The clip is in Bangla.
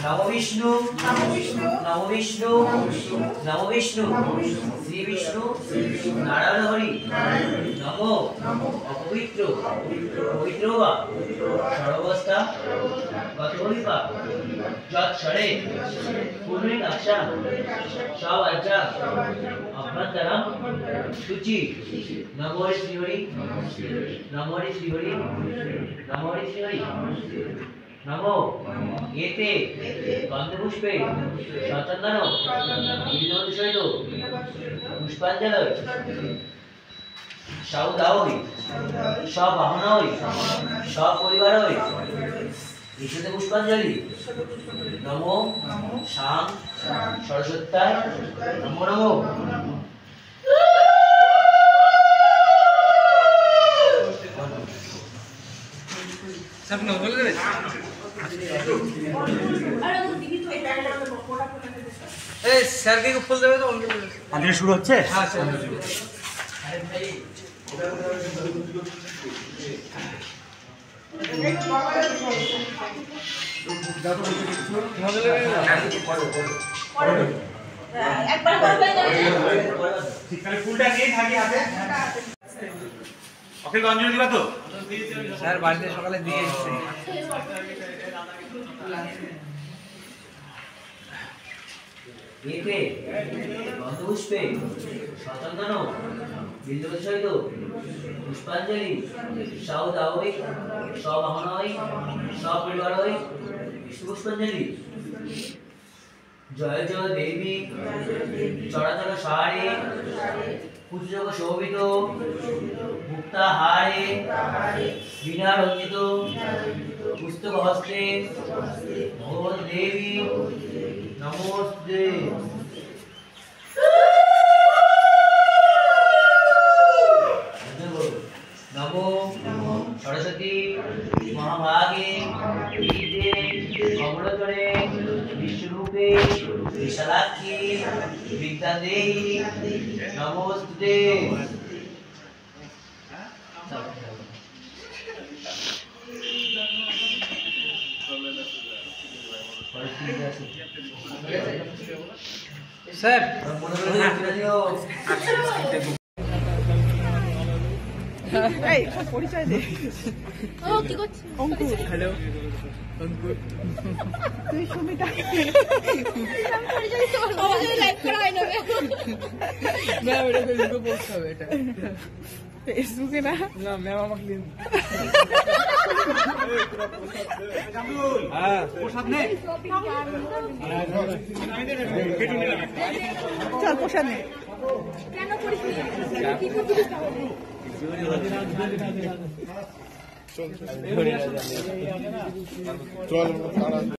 নমবিষ্ণু নমবিষ্ণু নমবিষ্ণু শ্রী বিষ্ণু নারায়ণ হরি নমো অপবিত্র পবিত্র বা সর্বাবস্থা গতবিপা যৎক্ষরে পুনরিকাক্ষা সবাজ্যা অভ্যন্তরম শুচি নমো শ্রীহরি নমো শ্রীহরি নমো শ্রীহরি নমো এতে গন্ধপুষ্পে সচন্দন বিল্লবসহিত পুষ্পাঞ্জলি সৌদাহই সবাহনই সপরিবারই ঈশতে পুষ্পাঞ্জলি নমো শাম সরস্বত্যায় নমো নমো सब न बोल रहे ए सर के फुल देवे तो उनके আজকে শুরু হচ্ছে। हां सर একবার করবে না ঠিক আছে ফুলটা নিয়ে থাকি হাতে। ওকে গঞ্জলি দিবা তো স্যার বাড়িতে সকালে দিয়ে এসেছে এতে গন্ধপুষ্পে সচন্দন বিল্লবসহিত পুষ্পাঞ্জলি সৌদাহই সবাহনই সপরিবারই বিষ্ণু পুষ্পাঞ্জলি জয় জয় দেবী চরাচর সারে পুজোগ শোভিত মুক্তাহারে বীণা রঞ্জিত পুস্তক হস্তে ভগবতী দেবী নমস্তে নমো সরস্বতী মহাভাগে বিদ্যে কমলতরে বিশ্বরূপে বিশালাক্ষী বিদ্যাদেহি নমস্তে স্যার এই পরিচয় দে ও কি করছিস অঙ্কুর হ্যালো অঙ্কুর তুই সুমিতা পরিচয় তো অবশ্যই লাইক করা হয় না না এটা ফেসবুকে পোস্ট হবে এটা ফেসবুকে না না ম্যাম আমাকে দিন হ্যাঁ প্রসাদ নে চল প্রসাদ নে কেন করিস কি করছিস চল